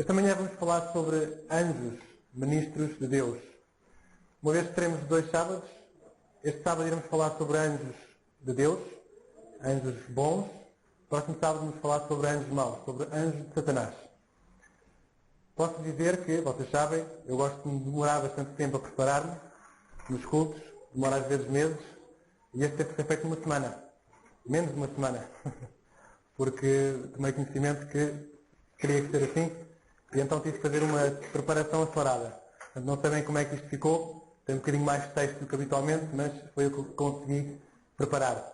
Esta manhã vamos falar sobre anjos, ministros de Deus. Uma vez que teremos 2 sábados, este sábado iremos falar sobre anjos de Deus, anjos bons. Próximo sábado vamos falar sobre anjos maus, sobre anjos de Satanás. Posso dizer que, vocês sabem, eu gosto de demorar bastante tempo a preparar-me nos cultos, demora às vezes meses, e este teve que ser feito numa semana, menos de uma semana, porque tomei conhecimento que queria que ser assim, e então tive que fazer uma preparação acelerada. Portanto, não sei bem como é que isto ficou, tem um bocadinho mais de texto do que habitualmente, mas foi o que consegui preparar.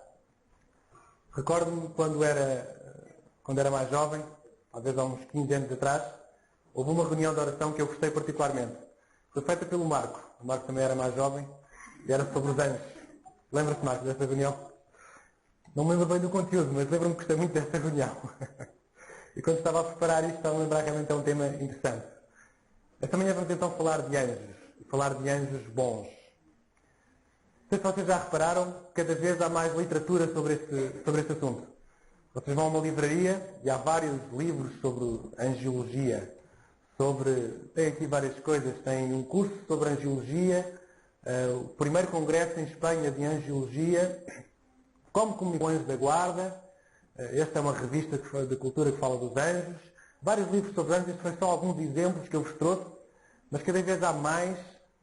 Recordo-me quando era mais jovem, às vezes há uns 15 anos atrás, houve uma reunião de oração que eu gostei particularmente. Foi feita pelo Marco. O Marco também era mais jovem e era sobre os anjos. Lembra-se, Marco, dessa reunião? Não me lembro bem do conteúdo, mas lembro-me que gostei muito dessa reunião. E quando estava a preparar isto, estava a lembrar que realmente é um tema interessante. Esta manhã vamos então falar de anjos. E falar de anjos bons. Não sei se vocês já repararam, cada vez há mais literatura sobre este assunto. Vocês vão a uma livraria e há vários livros sobre angiologia. Tem aqui várias coisas. Tem um curso sobre angiologia, o primeiro congresso em Espanha de angiologia, como comunicações da guarda. Esta é uma revista de cultura que fala dos anjos. Vários livros sobre anjos. Estes foram só alguns exemplos que eu vos trouxe. Mas cada vez há mais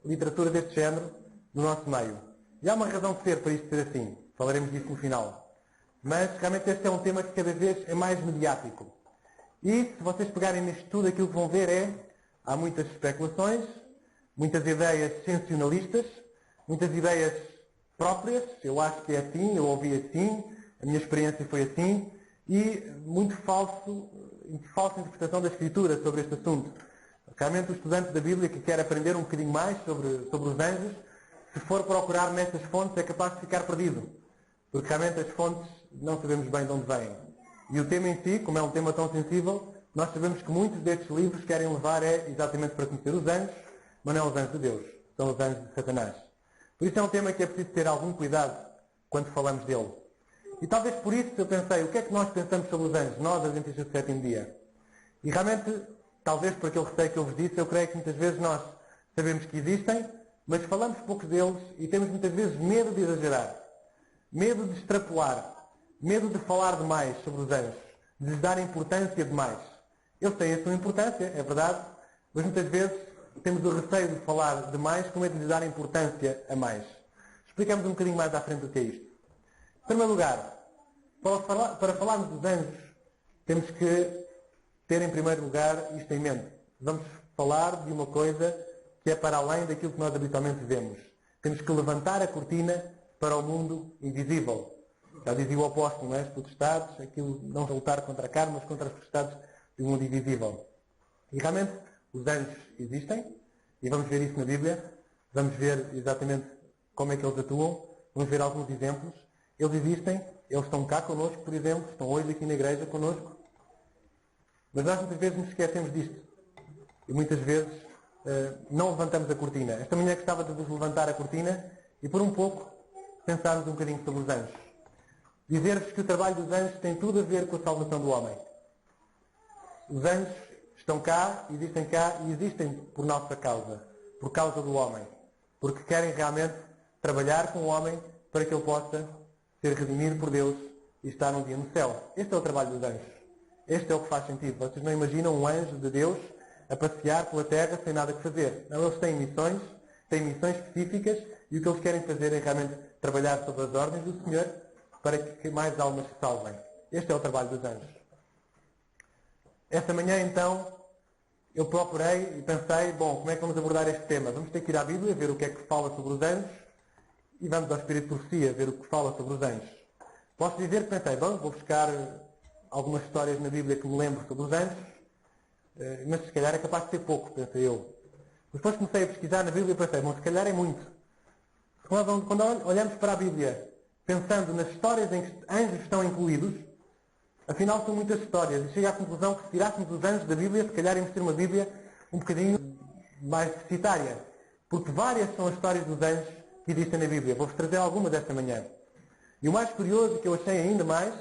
literatura deste género no nosso meio. E há uma razão de ser para isto ser assim. Falaremos disso no final. Mas realmente este é um tema que cada vez é mais mediático. E se vocês pegarem nisto tudo, aquilo que vão ver há muitas especulações, muitas ideias sensacionalistas, muitas ideias próprias. Eu acho que é assim, eu ouvi assim, a minha experiência foi assim, e muito falsa interpretação da Escritura sobre este assunto. Realmente o estudante da Bíblia que quer aprender um bocadinho mais sobre os anjos, se for procurar nestas fontes é capaz de ficar perdido. Porque realmente as fontes não sabemos bem de onde vêm. E o tema em si, como é um tema tão sensível, nós sabemos que muitos destes livros querem levar exatamente para conhecer os anjos, mas não os anjos de Deus, são os anjos de Satanás. Por isso é um tema que é preciso ter algum cuidado quando falamos dele. E talvez por isso eu pensei, o que é que nós pensamos sobre os anjos, nós, adventistas do sétimo dia? E realmente, talvez por aquele receio que eu vos disse, eu creio que muitas vezes nós sabemos que existem, mas falamos pouco deles e temos muitas vezes medo de exagerar, medo de extrapolar, medo de falar demais sobre os anjos, de lhes dar importância demais. Eles têm a sua importância, é verdade, mas muitas vezes temos o receio de falar demais com medo de lhes dar importância a mais. Explicamos um bocadinho mais à frente do que é isto. Em primeiro lugar, para falarmos dos anjos, temos que ter em primeiro lugar isto em mente. Vamos falar de uma coisa que é para além daquilo que nós habitualmente vemos. Temos que levantar a cortina para o mundo invisível. Já dizia o apóstolo, não é? As potestades, aquilo não lutar contra a carne, mas contra as potestades do mundo invisível. E realmente os anjos existem, e vamos ver isso na Bíblia. Vamos ver exatamente como é que eles atuam. Vamos ver alguns exemplos. Eles existem, eles estão cá connosco, por exemplo, estão hoje aqui na igreja connosco. Mas nós muitas vezes nos esquecemos disto. E muitas vezes não levantamos a cortina. Esta manhã gostava de vos levantar a cortina e por um pouco pensarmos um bocadinho sobre os anjos. Dizer-vos que o trabalho dos anjos tem tudo a ver com a salvação do homem. Os anjos estão cá e existem por nossa causa, por causa do homem. Porque querem realmente trabalhar com o homem para que ele possa ser redimido por Deus e estar um dia no céu. Este é o trabalho dos anjos. Este é o que faz sentido. Vocês não imaginam um anjo de Deus a passear pela terra sem nada que fazer. Não, eles têm missões específicas e o que eles querem fazer é realmente trabalhar sob as ordens do Senhor para que mais almas se salvem. Este é o trabalho dos anjos. Esta manhã, então, eu procurei e pensei, como é que vamos abordar este tema? Vamos ter que ir à Bíblia, ver o que é que fala sobre os anjos e vamos ao Espírito de Profecia, ver o que fala sobre os anjos. Posso dizer que pensei, vou buscar algumas histórias na Bíblia que me lembro sobre os anjos, mas se calhar é capaz de ser pouco, pensei eu. Depois comecei a pesquisar na Bíblia e pensei, se calhar é muito. Quando olhamos para a Bíblia, pensando nas histórias em que anjos estão incluídos, afinal são muitas histórias, e chego à conclusão que se tirássemos os anjos da Bíblia, se calhar íamos ter uma Bíblia um bocadinho mais deficitária. Porque várias são as histórias dos anjos que existem na Bíblia. Vou-vos trazer algumas desta manhã. E o mais curioso, que eu achei ainda mais,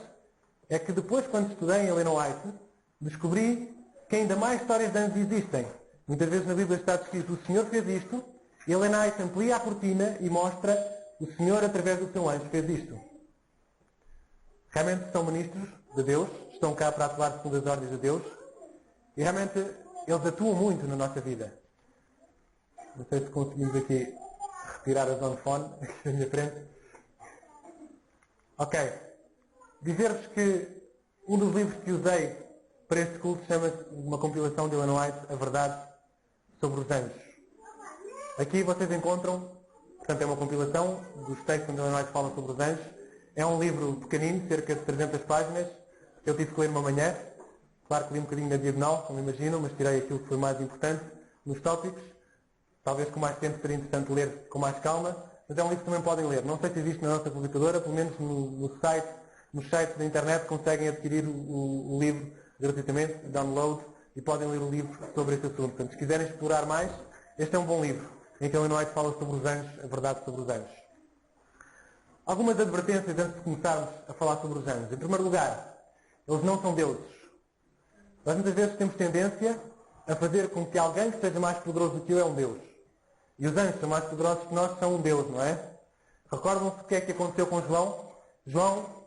é que depois, quando estudei em Ellen White, descobri que ainda mais histórias de anjos existem. Muitas vezes na Bíblia está escrito: o Senhor fez isto, e Ellen White amplia a cortina e mostra: o Senhor, através do seu anjo, fez isto. Realmente são ministros de Deus, estão cá para atuar segundo as ordens de Deus, e realmente eles atuam muito na nossa vida. Não sei se conseguimos aqui retirar a zone phone aqui na minha frente. Ok. Dizer-vos que um dos livros que usei para este culto chama-se uma compilação de Ellen White, A Verdade sobre os Anjos. Aqui vocês encontram, portanto é uma compilação dos textos onde Ellen White fala sobre os anjos. É um livro pequenino, cerca de 300 páginas, que eu tive que ler uma manhã. Claro que li um bocadinho na diagonal, como imaginam, mas tirei aquilo que foi mais importante nos tópicos. Talvez com mais tempo seria interessante ler com mais calma, mas é um livro que também podem ler. Não sei se existe na nossa publicadora, pelo menos nos sites da internet conseguem adquirir o livro gratuitamente, download, e podem ler o livro sobre esse assunto. Portanto, se quiserem explorar mais, este é um bom livro, em que Ellen White fala sobre os anjos, a verdade sobre os anjos. Algumas advertências antes de começarmos a falar sobre os anjos. Em primeiro lugar, eles não são deuses. Nós muitas vezes temos tendência a fazer com que alguém que seja mais poderoso do que eu é um Deus. E os anjos são mais poderosos que nós, são um Deus, não é? Recordam-se o que é que aconteceu com João? João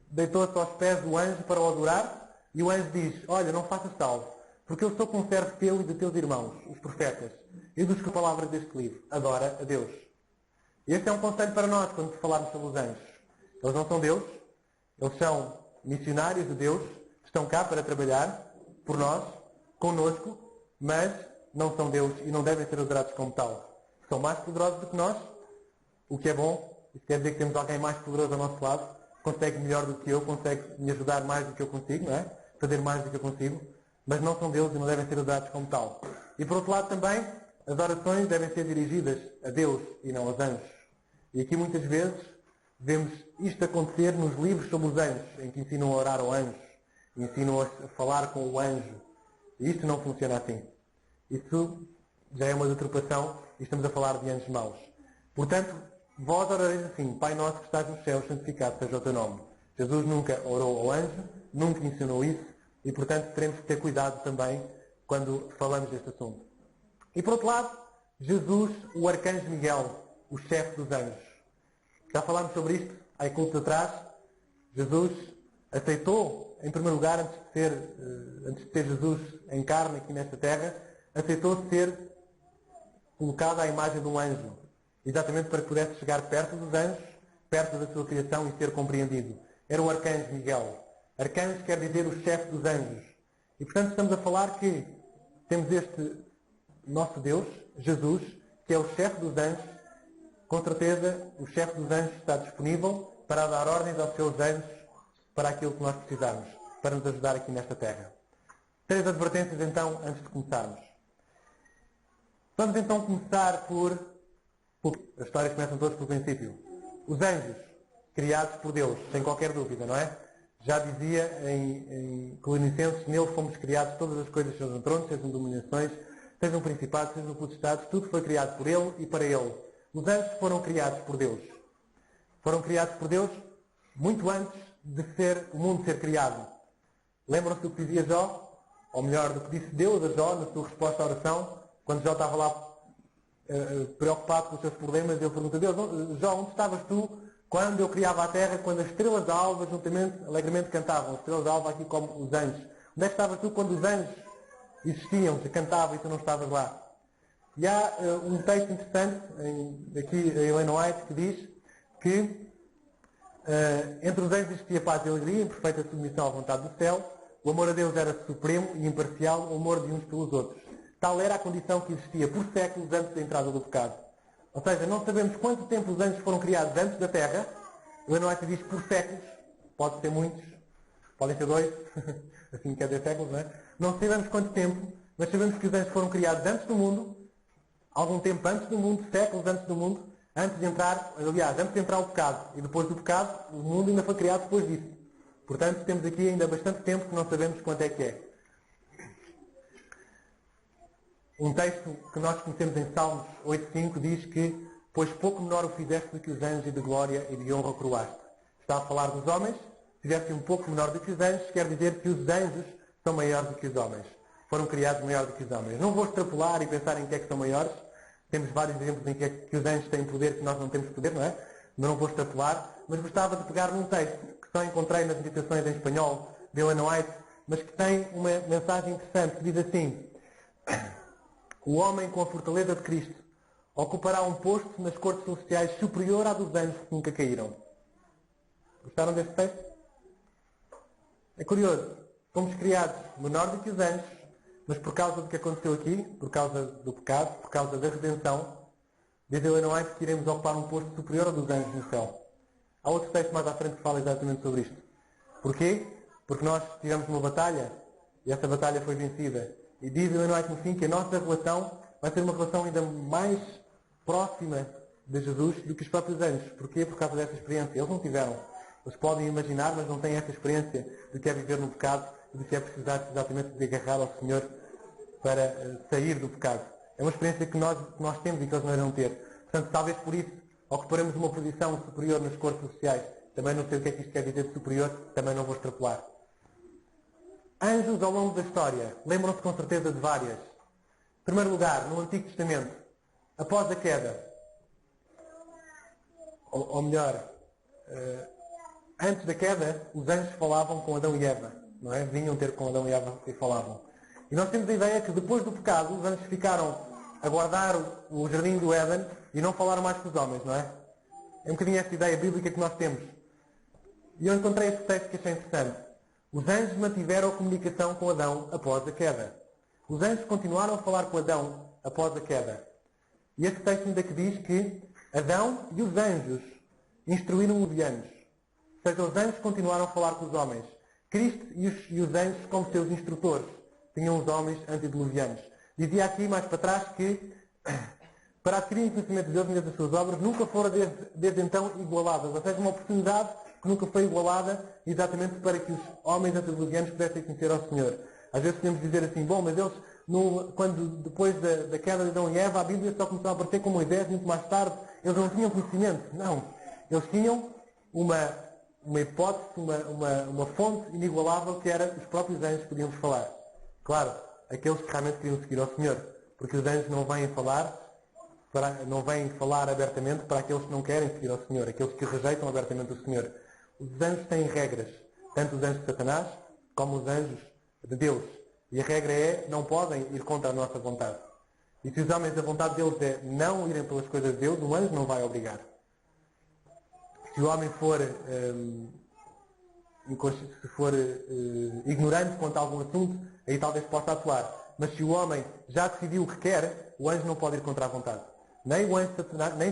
deitou-se aos pés do anjo para o adorar, e o anjo diz: olha, não faças tal, porque eu sou conservo teu e de teus irmãos, os profetas, e dos que palavras deste livro. Adora a Deus. E este é um conselho para nós quando falarmos sobre os anjos. Eles não são Deus, eles são missionários de Deus, estão cá para trabalhar por nós, connosco, mas não são Deus e não devem ser adorados como tal. São mais poderosos do que nós, o que é bom. Isso quer dizer que temos alguém mais poderoso ao nosso lado, consegue melhor do que eu, consegue me ajudar mais do que eu consigo, não é? Fazer mais do que eu consigo, mas não são Deus e não devem ser adorados como tal. E por outro lado também, as orações devem ser dirigidas a Deus e não aos anjos. E aqui muitas vezes vemos isto acontecer nos livros sobre os anjos, em que ensinam a orar ao anjo, ensinam a falar com o anjo. E isto não funciona assim. Isso já é uma deturpação e estamos a falar de anjos maus. Portanto, vós orareis assim: Pai nosso que estás nos céus, santificado seja o teu nome. Jesus nunca orou ao anjo, nunca ensinou isso, e portanto teremos que ter cuidado também quando falamos deste assunto. E por outro lado, Jesus, o arcanjo Miguel, o chefe dos anjos. Já falámos sobre isto há cultos atrás. Jesus aceitou, em primeiro lugar, antes de ter Jesus em carne aqui nesta terra, aceitou ser colocado à imagem de um anjo, exatamente para que pudesse chegar perto dos anjos, perto da sua criação e ser compreendido. Era o arcanjo Miguel. Arcanjo quer dizer o chefe dos anjos. E portanto estamos a falar que temos este nosso Deus, Jesus, que é o chefe dos anjos. Com certeza, o chefe dos anjos está disponível para dar ordens aos seus anjos para aquilo que nós precisamos, para nos ajudar aqui nesta terra. 3 advertências então, antes de começarmos. Vamos então começar por... As histórias começam todas pelo princípio. Os anjos, criados por Deus, sem qualquer dúvida, não é? Já dizia em Colonicenses: nele fomos criados todas as coisas, sejam tronos, sejam dominações, sejam principados, sejam potestades, tudo foi criado por Ele e para Ele. Os anjos foram criados por Deus. Foram criados por Deus muito antes de o mundo ser criado. Lembram-se do que dizia Jó? Ou melhor, do que disse Deus a Jó na sua resposta à oração, quando Jó estava lá preocupado com os seus problemas. Ele pergunta a Deus: Jó, onde estavas tu quando eu criava a terra, quando as estrelas da alva juntamente, alegremente cantavam? As estrelas da alva aqui como os anjos. Onde é que estavas tu quando os anjos existiam, cantavam e tu não estavas lá? E há um texto interessante, aqui em Ellen White, que diz que entre os anjos existia paz e alegria, em perfeita submissão à vontade do céu. O amor a Deus era supremo e imparcial, o amor de uns pelos outros. Tal era a condição que existia por séculos antes da entrada do pecado. Ou seja, não sabemos quanto tempo os anjos foram criados antes da Terra. Ellen White diz por séculos, pode ser muitos, podem ser 2, assim quer dizer séculos, não é? Não sabemos quanto tempo, mas sabemos que os anjos foram criados antes do mundo, algum tempo antes do mundo, séculos antes do mundo, antes de entrar o pecado. E depois do pecado, o mundo ainda foi criado depois disso. Portanto, temos aqui ainda bastante tempo que não sabemos quanto é que é. Um texto que nós conhecemos em Salmos 8.5 diz que: pois pouco menor o fizeste do que os anjos, e de glória e de honra o coroaste. Está a falar dos homens. Se tivesse um pouco menor do que os anjos, quer dizer que os anjos são maiores do que os homens. Foram criados maiores do que os homens. Não vou extrapolar e pensar em que é que são maiores. Temos vários exemplos em que os anjos têm poder que nós não temos poder, não é? Não vou extrapolar, mas gostava de pegar num texto que só encontrei nas meditações em espanhol de Ellen White, mas que tem uma mensagem interessante que diz assim: o homem com a fortaleza de Cristo ocupará um posto nas cortes celestiais superior à dos anjos que nunca caíram. Gostaram desse texto? É curioso. Fomos criados menor do que os anjos, mas por causa do que aconteceu aqui, por causa do pecado, por causa da redenção, diz Ellen White que iremos ocupar um posto superior ao dos anjos no céu. Há outro texto mais à frente que fala exatamente sobre isto. Porquê? Porque nós tivemos uma batalha e essa batalha foi vencida. E diz Ellen White no fim que a nossa relação vai ser uma relação ainda mais próxima de Jesus do que os próprios anjos. Porquê? Por causa dessa experiência. Eles não tiveram. Eles podem imaginar, mas não têm essa experiência do que é viver no pecado e do que é precisar exatamente de agarrar ao Senhor para sair do pecado. É uma experiência que nós temos e que eles não irão ter. Portanto, talvez por isso ocuparemos uma posição superior nos corpos sociais. Também não sei o que é que isto quer dizer de superior, também não vou extrapolar. Anjos ao longo da história. Lembram-se com certeza de várias. Em primeiro lugar, no Antigo Testamento, após a queda, ou melhor, antes da queda, os anjos falavam com Adão e Eva, não é? Vinham ter com Adão e Eva e falavam. E nós temos a ideia que depois do pecado, os anjos ficaram a guardar o jardim do Éden e não falaram mais com os homens, não é? É um bocadinho essa ideia bíblica que nós temos. E eu encontrei este texto que achei interessante. Os anjos mantiveram a comunicação com Adão após a queda. Os anjos continuaram a falar com Adão após a queda. E este texto ainda que diz que Adão e os anjos instruíram os anjos. Ou seja, os anjos continuaram a falar com os homens. Cristo e os anjos como seus instrutores tinham os homens antediluvianos. Dizia aqui mais para trás que para adquirir o conhecimento de Deus e das suas obras nunca foram desde então igualadas. Ou seja, uma oportunidade que nunca foi igualada exatamente para que os homens antediluvianos pudessem conhecer ao Senhor. Às vezes podemos dizer assim, bom, mas eles, depois da queda de Adão e Eva, a Bíblia só começou a aparecer com Moisés, muito mais tarde, eles não tinham conhecimento. Não. Eles tinham uma hipótese, uma fonte inigualável que era os próprios anjos que podíamos falar. Claro, aqueles que realmente queriam seguir ao Senhor. Porque os anjos não vêm falar abertamente para aqueles que não querem seguir ao Senhor, aqueles que rejeitam abertamente o Senhor. Os anjos têm regras, tanto os anjos de Satanás como os anjos de Deus. E a regra é, não podem ir contra a nossa vontade. E se os homens, a vontade deles é não irem pelas coisas de Deus, o anjo não vai obrigar. Se o homem for ignorante quanto a algum assunto, aí talvez possa atuar. Mas se o homem já decidiu o que quer, o anjo não pode ir contra a vontade. Nem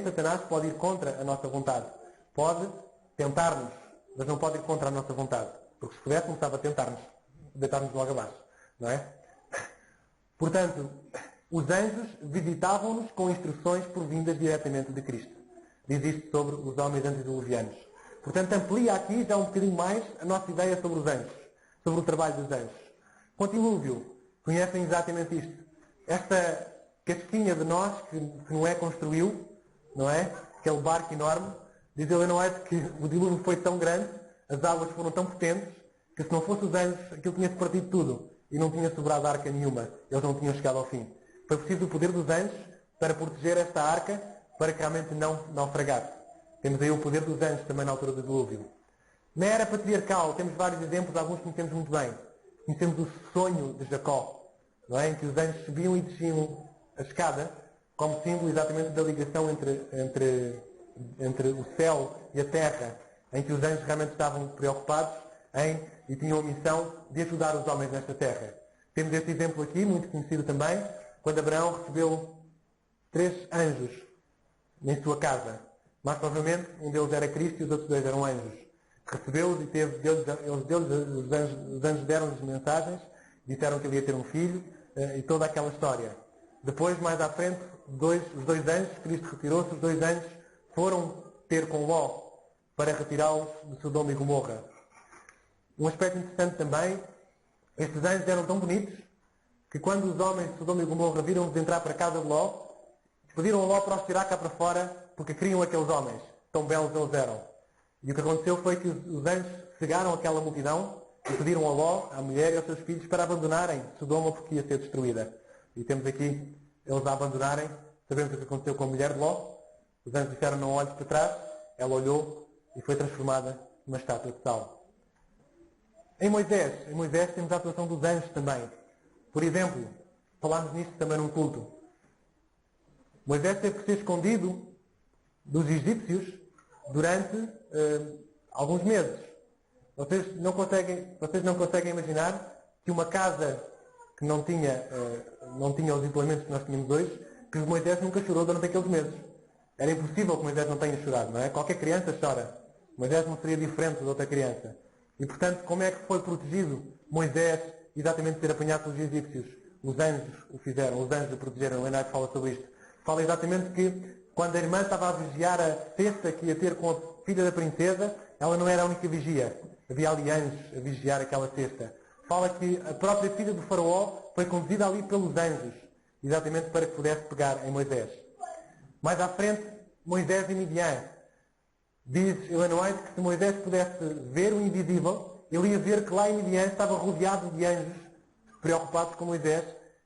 Satanás pode ir contra a nossa vontade. Pode tentar-nos, mas não pode ir contra a nossa vontade. Porque se pudesse, começava a tentar-nos, deitar-nos logo abaixo. Não é? Portanto, os anjos visitavam-nos com instruções provindas diretamente de Cristo. Diz isto sobre os homens antediluvianos. Portanto, amplia aqui já um bocadinho mais a nossa ideia sobre os anjos, sobre o trabalho dos anjos. Com o dilúvio, conhecem exatamente isto. Esta casquinha de nós que Noé construiu, não é? Aquele barco enorme, diz Ellen White que o dilúvio foi tão grande, as águas foram tão potentes, que se não fosse os anjos, aquilo tinha-se partido tudo e não tinha sobrado arca nenhuma. Eles não tinham chegado ao fim. Foi preciso o poder dos anjos para proteger esta arca, para que realmente não naufragasse. Temos aí o poder dos anjos também na altura do dilúvio. Na era patriarcal temos vários exemplos, alguns conhecemos muito bem. Conhecemos o sonho de Jacó, não é? Em que os anjos subiam e desciam a escada, como símbolo exatamente da ligação entre o céu e a terra, em que os anjos realmente estavam preocupados e tinham a missão de ajudar os homens nesta terra. Temos este exemplo aqui, muito conhecido também, quando Abraão recebeu 3 anjos em sua casa. Mais provavelmente, um deles era Cristo e os outros 2 eram anjos. Recebeu-os e os anjos deram-lhes mensagens, disseram que ele ia ter um filho e toda aquela história. Depois, mais à frente, os 2 anjos, Cristo retirou-se, os 2 anjos foram ter com Ló para retirá-los de Sodoma e Gomorra. Um aspecto interessante também, estes anjos eram tão bonitos que quando os homens de Sodoma e Gomorra viram-os entrar para a casa de Ló, pediram a Ló para os tirar cá para fora porque queriam aqueles homens, tão belos eles eram. E o que aconteceu foi que os anjos cegaram aquela multidão e pediram a Ló, à mulher e aos seus filhos para abandonarem Sodoma porque ia ser destruída. E temos aqui eles a abandonarem. Sabemos o que aconteceu com a mulher de Ló. Os anjos disseram não olhes para trás. Ela olhou e foi transformada numa estátua de sal. Em Moisés temos a atuação dos anjos também. Por exemplo, falámos nisto também num culto. Moisés teve que ser escondido dos egípcios durante alguns meses. Vocês não conseguem imaginar que uma casa que não tinha os implementos que nós tínhamos hoje, que Moisés nunca chorou durante aqueles meses. Era impossível que Moisés não tenha chorado, não é? Qualquer criança chora. Moisés não seria diferente de outra criança. E, portanto, como é que foi protegido Moisés exatamente de ser apanhado pelos egípcios? Os anjos o fizeram, os anjos o protegeram. O Leonardo fala sobre isto. Fala exatamente que quando a irmã estava a vigiar a cesta que ia ter com a filha da princesa, ela não era a única vigia. Havia ali anjos a vigiar aquela cesta. Fala que a própria filha do faraó foi conduzida ali pelos anjos, exatamente para que pudesse pegar em Moisés. Mais à frente, Moisés e Midian. Diz Ellen White que se Moisés pudesse ver o invisível, ele ia ver que lá em Midian estava rodeado de anjos preocupados com Moisés,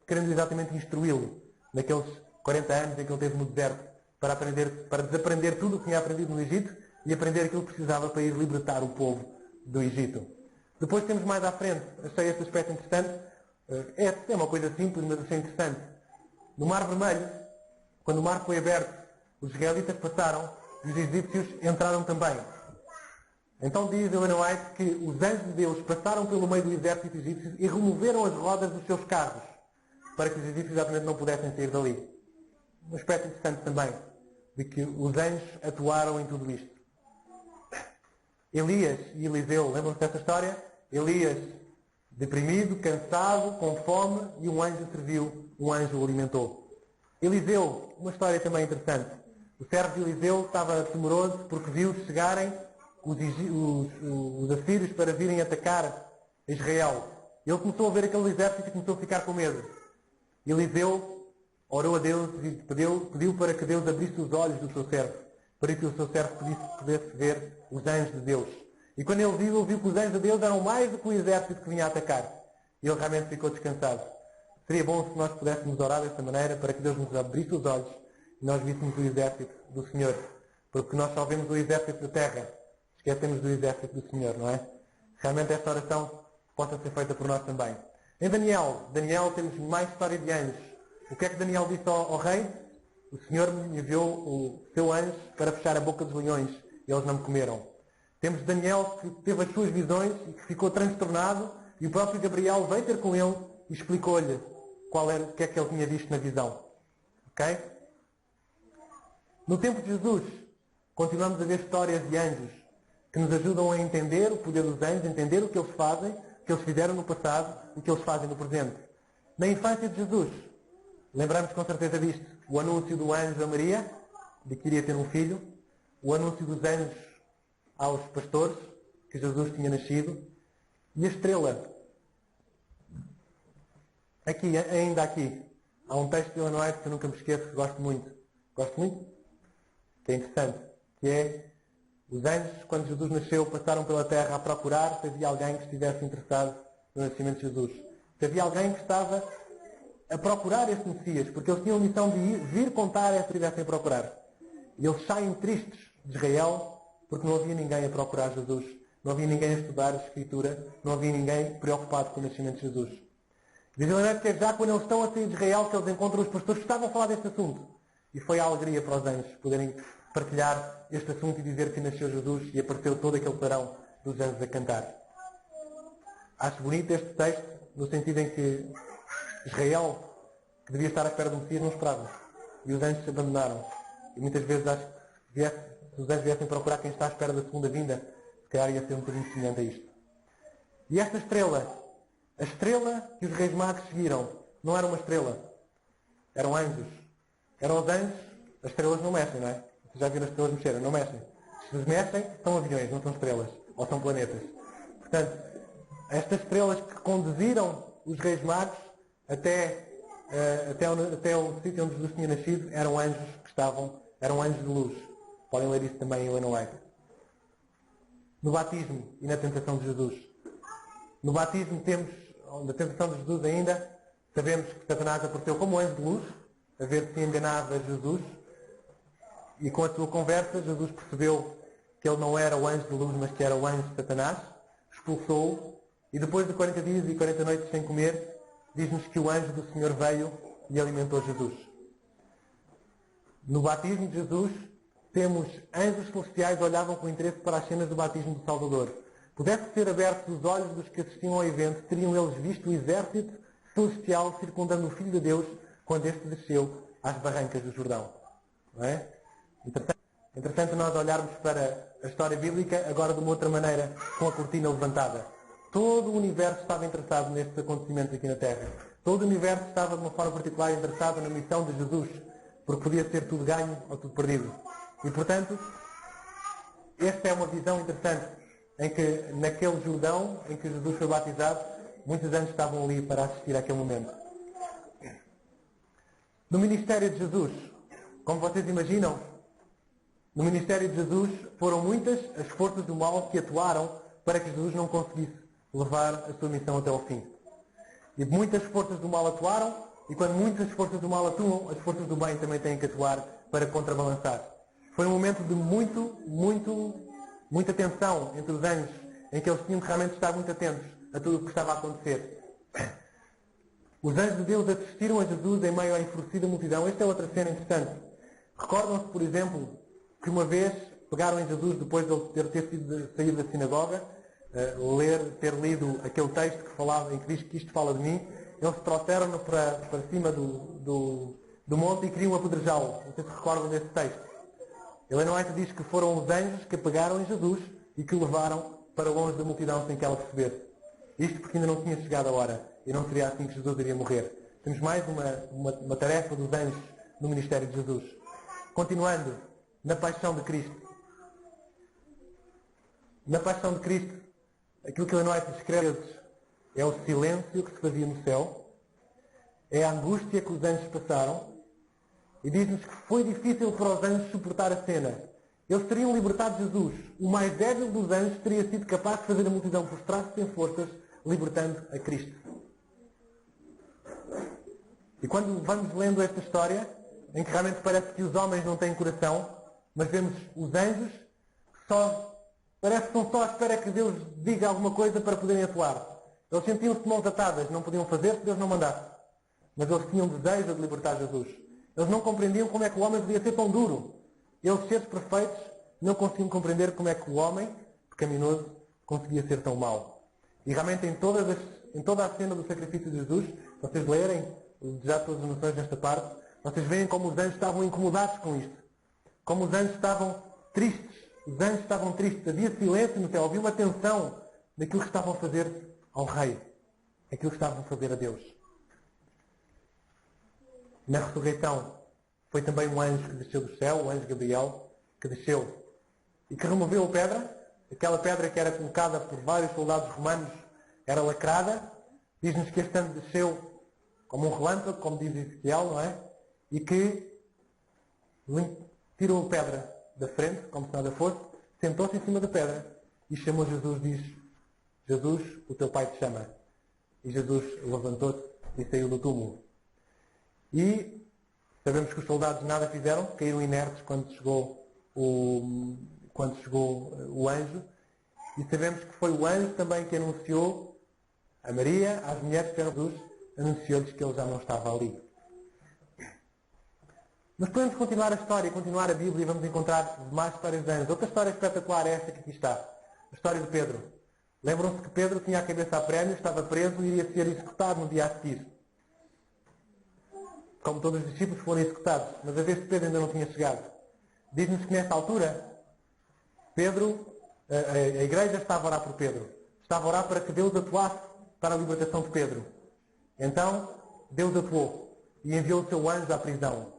querendo exatamente instruí-lo naqueles 40 anos em que ele teve no deserto para desaprender tudo o que tinha aprendido no Egito e aprender aquilo que precisava para ir libertar o povo do Egito. Depois temos mais à frente, achei este aspecto interessante, é uma coisa simples, mas achei interessante. No Mar Vermelho, quando o mar foi aberto, os israelitas passaram e os egípcios entraram também. Então diz Ellen White que os anjos de Deus passaram pelo meio do exército egípcio e removeram as rodas dos seus carros, para que os egípcios exatamente não pudessem sair dali. Um aspecto interessante também, de que os anjos atuaram em tudo isto. Elias e Eliseu, lembram-se dessa história? Elias, deprimido, cansado, com fome, e um anjo serviu, um anjo o alimentou. Eliseu, uma história também interessante. O servo de Eliseu estava temeroso porque viu chegarem os assírios para virem atacar Israel. Ele começou a ver aquele exército e começou a ficar com medo. Eliseu orou a Deus e pediu para que Deus abrisse os olhos do seu servo, para que o seu servo pudesse ver os anjos de Deus. E quando ele viu que os anjos de Deus eram mais do que o exército que vinha a atacar. E ele realmente ficou descansado. Seria bom se nós pudéssemos orar desta maneira para que Deus nos abrisse os olhos e nós víssemos o exército do Senhor. Porque nós só vemos o exército da terra. Esquecemos do exército do Senhor, não é? Realmente esta oração possa ser feita por nós também. Em Daniel temos mais história de anjos. O que é que Daniel disse ao rei? O Senhor me enviou o seu anjo para fechar a boca dos leões e eles não me comeram. Temos Daniel que teve as suas visões e que ficou transtornado e o próprio Gabriel veio ter com ele e explicou-lhe o que é que ele tinha visto na visão. Ok? No tempo de Jesus, continuamos a ver histórias de anjos que nos ajudam a entender o poder dos anjos, entender o que eles fazem, o que eles fizeram no passado e o que eles fazem no presente. Na infância de Jesus, lembramos com certeza disto, o anúncio do anjo a Maria, de que iria ter um filho, o anúncio dos anjos aos pastores, que Jesus tinha nascido, e a estrela. Ainda aqui, há um texto de Ellen White que eu nunca me esqueço, que gosto muito, que é interessante, que é: os anjos, quando Jesus nasceu, passaram pela terra a procurar se havia alguém que estivesse interessado no nascimento de Jesus. Se havia alguém que estava a procurar esse Messias, porque eles tinham a missão de vir contar a estivessem a procurar. E eles saem tristes de Israel porque não havia ninguém a procurar Jesus. Não havia ninguém a estudar a Escritura, não havia ninguém preocupado com o nascimento de Jesus. Diz que é já quando eles estão a sair de Israel que eles encontram os pastores que estavam a falar deste assunto. E foi a alegria para os anjos poderem partilhar este assunto e dizer que nasceu Jesus e apareceu todo aquele clarão dos anjos a cantar. Acho bonito este texto no sentido em que Israel, que devia estar à espera do Messias, não esperava. E os anjos se abandonaram. E muitas vezes acho que se os anjos viessem procurar quem está à espera da segunda vinda, se calhar ia ser um bocadinho semelhante a isto. E esta estrela, a estrela que os reis magos seguiram, não era uma estrela. Eram anjos. Eram os anjos. As estrelas não mexem, não é? Vocês já viram as estrelas mexerem? Não mexem. Se mexem, são aviões, não são estrelas. Ou são planetas. Portanto, estas estrelas que conduziram os reis magos até o sítio onde Jesus tinha nascido, eram anjos eram anjos de luz. Podem ler isso também em Ellen White. No batismo e na tentação de Jesus. No batismo temos, na tentação de Jesus ainda, sabemos que Satanás apareceu como anjo de luz, a ver se enganava Jesus. E com a sua conversa, Jesus percebeu que ele não era o anjo de luz, mas que era o anjo de Satanás. Expulsou-o. E depois de 40 dias e 40 noites sem comer, diz-nos que o anjo do Senhor veio e alimentou Jesus. No batismo de Jesus, temos anjos celestiais que olhavam com interesse para as cenas do batismo do Salvador. Pudesse ser abertos os olhos dos que assistiam ao evento, teriam eles visto o exército celestial circundando o Filho de Deus quando este desceu às barrancas do Jordão. Não é? Entretanto, nós olharmos para a história bíblica agora de uma outra maneira, com a cortina levantada. Todo o universo estava interessado nestes acontecimentos aqui na Terra. Todo o universo estava de uma forma particular interessado na missão de Jesus, porque podia ser tudo ganho ou tudo perdido. E, portanto, esta é uma visão interessante, em que naquele Jordão em que Jesus foi batizado, muitos anjos estavam ali para assistir àquele momento. No ministério de Jesus, como vocês imaginam, no ministério de Jesus foram muitas as forças do mal que atuaram para que Jesus não conseguisse levar a sua missão até ao fim. E muitas forças do mal atuaram, e quando muitas forças do mal atuam, as forças do bem também têm que atuar para contrabalançar. Foi um momento de muita tensão entre os anjos, em que eles tinham que realmente estar muito atentos a tudo o que estava a acontecer. Os anjos de Deus assistiram a Jesus em meio à enfurecida multidão. Esta é outra cena interessante. Recordam-se, por exemplo, que uma vez pegaram em Jesus, depois de ele ter saído da sinagoga, ter lido aquele texto em que diz que isto fala de mim, eles trouxeram-no para cima do monte e queriam apedrejá-lo. Não sei se recordam desse texto. Ellen White diz que foram os anjos que pegaram em Jesus e que o levaram para longe da multidão sem que ela percebesse. Isto porque ainda não tinha chegado a hora e não seria assim que Jesus iria morrer. Temos mais uma tarefa dos anjos no ministério de Jesus. Continuando, na paixão de Cristo. Na paixão de Cristo, aquilo que Ellen White descreve é o silêncio que se fazia no céu, é a angústia que os anjos passaram, e diz-nos que foi difícil para os anjos suportar a cena. Eles teriam libertado Jesus. O mais débil dos anjos teria sido capaz de fazer a multidão prostrar-se sem forças, libertando a Cristo. E quando vamos lendo esta história, em que realmente parece que os homens não têm coração, mas vemos os anjos que parece que estão só à espera que Deus diga alguma coisa para poderem atuar. Eles sentiam-se de mãos atadas, não podiam fazer se Deus não mandasse. Mas eles tinham desejo de libertar Jesus. Eles não compreendiam como é que o homem podia ser tão duro. Eles, seres perfeitos, não conseguiam compreender como é que o homem, pecaminoso, conseguia ser tão mau. E realmente em toda a cena do sacrifício de Jesus, vocês lerem já todas as noções nesta parte, vocês veem como os anjos estavam incomodados com isto. Como os anjos estavam tristes. Os anjos estavam tristes. Havia silêncio no céu. Havia uma tensão daquilo que estavam a fazer ao rei. Aquilo que estavam a fazer a Deus. Na ressurreição, foi também um anjo que desceu do céu, o anjo Gabriel, que desceu e que removeu a pedra. Aquela pedra que era colocada por vários soldados romanos era lacrada. Diz-nos que este anjo desceu como um relâmpago, como diz Ezequiel, não é? E que tirou a pedra da frente, como se nada fosse, sentou-se em cima da pedra e chamou Jesus, diz: Jesus, o teu pai te chama. E Jesus levantou-se e saiu do túmulo. E sabemos que os soldados nada fizeram, caíram inertes quando chegou o anjo. E sabemos que foi o anjo também que anunciou a Maria, às mulheres que eram Jesus, anunciou-lhes que ele já não estava ali. Mas podemos continuar a história, continuar a Bíblia e vamos encontrar mais histórias de anjos. Outra história espetacular é esta que aqui está. A história de Pedro. Lembram-se que Pedro tinha a cabeça a prémio, estava preso e iria ser executado no dia a seguir. Como todos os discípulos foram executados. Mas a vez de Pedro ainda não tinha chegado. Diz-nos que nessa altura, a igreja estava a orar por Pedro. Estava a orar para que Deus atuasse para a libertação de Pedro. Então, Deus atuou e enviou o seu anjo à prisão.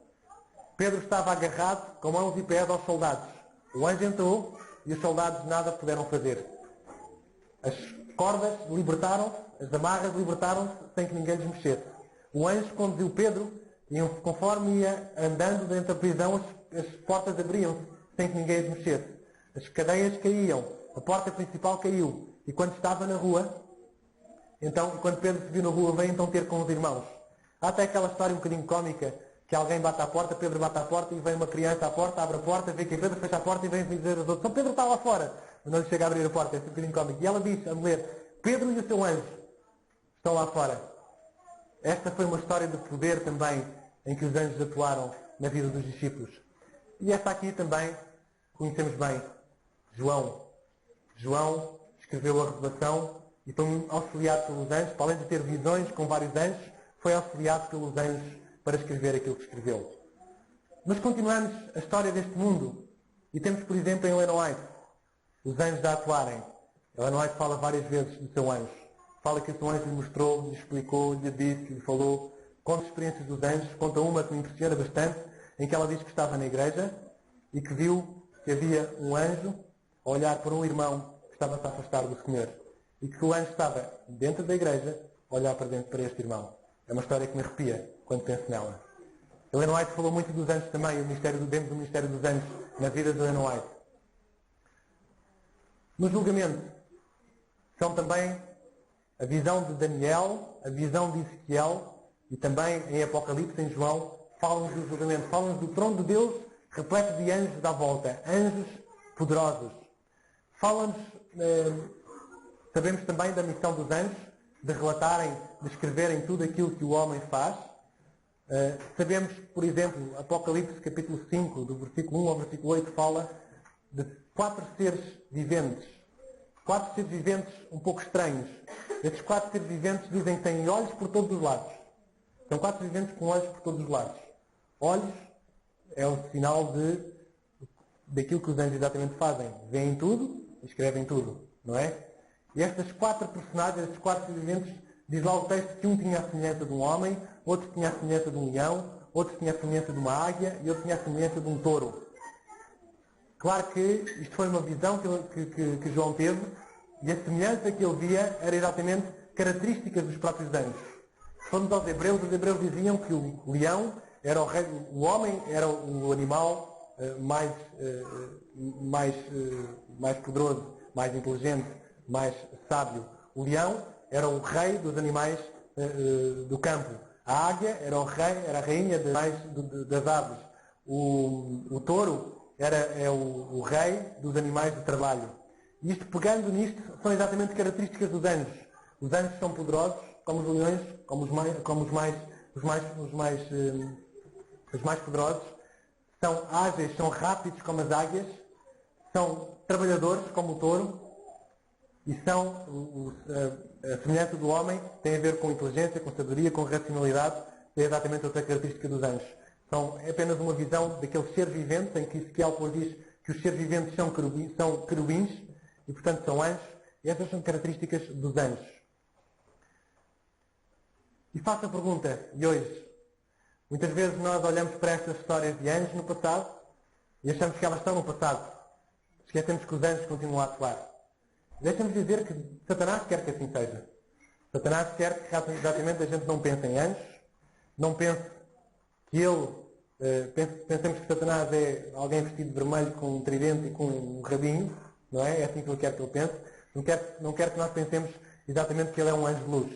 Pedro estava agarrado com mãos e pés aos soldados. O anjo entrou e os soldados nada puderam fazer. As cordas libertaram-se, as amarras libertaram-se sem que ninguém lhes mexesse. O anjo conduziu Pedro e conforme ia andando dentro da prisão, as portas abriam-se sem que ninguém lhes mexesse. As cadeias caíam, a porta principal caiu. E quando estava na rua, Então, quando Pedro se viu na rua, vem então ter com os irmãos. Há até aquela história um bocadinho cómica, que alguém bate à porta, Pedro bate à porta e vem uma criança à porta, abre a porta, vê que é Pedro, fecha a porta e vem dizer aos outros: São Pedro está lá fora. Mas não lhe chega a abrir a porta, é um bocadinho cómico. E ela diz, a mulher: Pedro e o seu anjo estão lá fora. Esta foi uma história de poder também, em que os anjos atuaram na vida dos discípulos. E esta aqui também conhecemos bem. João. João escreveu a Revelação e foi auxiliado pelos anjos, para além de ter visões com vários anjos, foi auxiliado pelos anjos para escrever aquilo que escreveu. Mas continuamos a história deste mundo e temos, por exemplo, em Ellen White, os anjos a atuarem. Ellen White fala várias vezes do seu anjo. Fala que o seu anjo lhe mostrou, lhe explicou, lhe disse, lhe falou. Conta experiências dos anjos, conta uma que me impressiona bastante, em que ela diz que estava na igreja e que viu que havia um anjo a olhar para um irmão que estava-se a afastar do Senhor. E que o anjo estava dentro da igreja a olhar para dentro para este irmão. É uma história que me arrepia quando penso nela. Ellen White falou muito dos anjos também, dentro do ministério dos anjos, na vida de Ellen White. No julgamento, são também a visão de Daniel, a visão de Ezequiel e também em Apocalipse, em João, falam-nos do julgamento, falam-nos do trono de Deus repleto de anjos à volta, anjos poderosos. Falam-nos, sabemos também da missão dos anjos, de relatarem, de escreverem tudo aquilo que o homem faz. Sabemos, por exemplo, Apocalipse capítulo 5, do versículo 1 ao versículo 8, fala de 4 seres viventes. 4 seres viventes um pouco estranhos. Estes 4 seres viventes dizem que têm olhos por todos os lados. São 4 viventes com olhos por todos os lados. Olhos é o sinal daquilo que os anjos exatamente fazem. Veem tudo e escrevem tudo, não é? E estas 4 personagens, estes 4 viventes, diz lá o texto que um tinha a semelhança de um homem, outro tinha a semelhança de um leão, outro tinha a semelhança de uma águia e outro tinha a semelhança de um touro. Claro que isto foi uma visão que João teve e a semelhança que ele via era exatamente características dos próprios anjos. Se formos aos Hebreus, os Hebreus diziam que o leão era o rei, o homem era o animal mais poderoso, mais inteligente, mais sábio. O leão era o rei dos animais do campo. A águia era era a rainha das aves. O touro é o rei dos animais de trabalho. E isto, pegando nisto, são exatamente características dos anjos. Os anjos são poderosos, como os leões, como os mais poderosos. São ágeis, são rápidos como as águias. São trabalhadores como o touro. E a semelhança do homem tem a ver com inteligência, com sabedoria, com racionalidade. É exatamente outra característica dos anjos. É apenas uma visão daqueles seres viventes, em que Ezequiel diz que os seres viventes são querubins e, portanto, são anjos. E essas são características dos anjos. E faço a pergunta, e hoje, muitas vezes nós olhamos para estas histórias de anjos no passado e achamos que elas estão no passado. Esquecemos que os anjos continuam a atuar. Deixa-me dizer que Satanás quer que assim seja. Satanás quer que exatamente a gente não pense em anjos, não pense que pensemos que Satanás é alguém vestido de vermelho com um tridente e com um rabinho, não é? É assim que ele quer que ele pense. Não quer que nós pensemos exatamente que ele é um anjo de luz.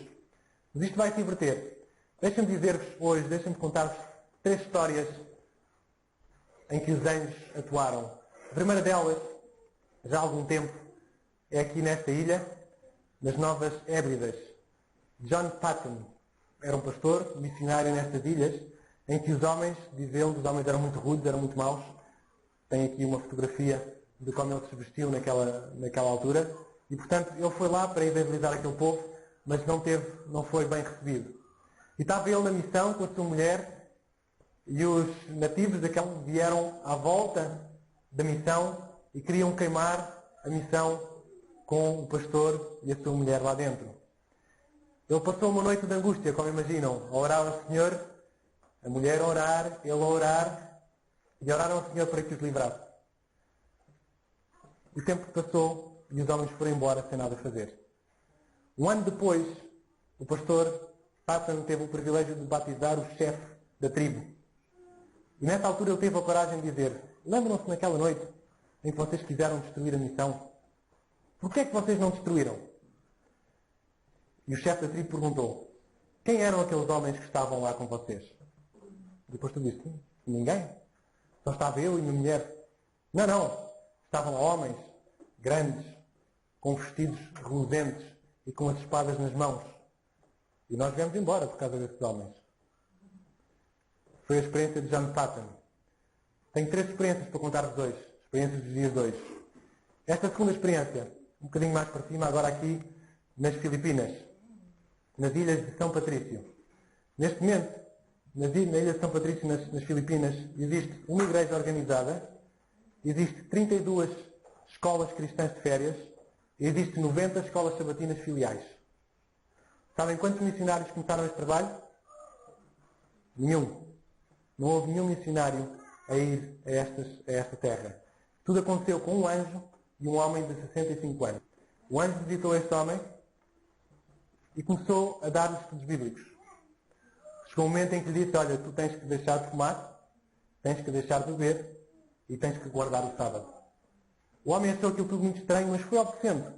Mas isto vai se inverter. Deixem-me dizer-vos hoje, deixem-me contar-vos 3 histórias em que os anjos atuaram. A primeira delas, já há algum tempo, é aqui nesta ilha, nas Novas Hébridas. John Paton era um pastor, missionário nestas ilhas, em que os homens, diz ele, os homens eram muito rudes, eram muito maus. Tem aqui uma fotografia de como ele se vestiu naquela altura. E, portanto, ele foi lá para evangelizar aquele povo, mas não foi bem recebido. E estava ele na missão com a sua mulher, e os nativos daquela vieram à volta da missão e queriam queimar a missão com o pastor e a sua mulher lá dentro. Ele passou uma noite de angústia, como imaginam, a orar ao Senhor, a mulher a orar, ele a orar, e oraram ao Senhor para que os livrasse. O tempo passou e os homens foram embora sem nada fazer. Um ano depois, o pastor Patton teve o privilégio de batizar o chefe da tribo. E nessa altura ele teve a coragem de dizer: lembram-se naquela noite em que vocês quiseram destruir a missão? Porquê é que vocês não destruíram? E o chefe da tribo perguntou: quem eram aqueles homens que estavam lá com vocês? Depois tu disse: ninguém. Só estava eu e minha mulher. Não, não. Estavam lá homens grandes, com vestidos reluzentes e com as espadas nas mãos. E nós viemos embora por causa desses homens. Foi a experiência de John Patton. Tenho 3 experiências para contar-vos hoje. Experiências dos dias 2. Esta segunda experiência, um bocadinho mais para cima, agora aqui nas Filipinas, nas ilhas de São Patrício. Neste momento, na ilha de São Patrício, nas Filipinas, existe uma igreja organizada, existe 32 escolas cristãs de férias e existe 90 escolas sabatinas filiais. Sabem quantos missionários começaram este trabalho? Nenhum. Não houve nenhum missionário a ir a esta terra. Tudo aconteceu com um anjo e um homem de 65 anos. O anjo visitou este homem e começou a dar-lhe estudos bíblicos. Chegou um momento em que lhe disse: olha, tu tens que deixar de fumar, tens que deixar de beber e tens que guardar o sábado. O homem achou aquilo tudo muito estranho, mas foi obedecendo.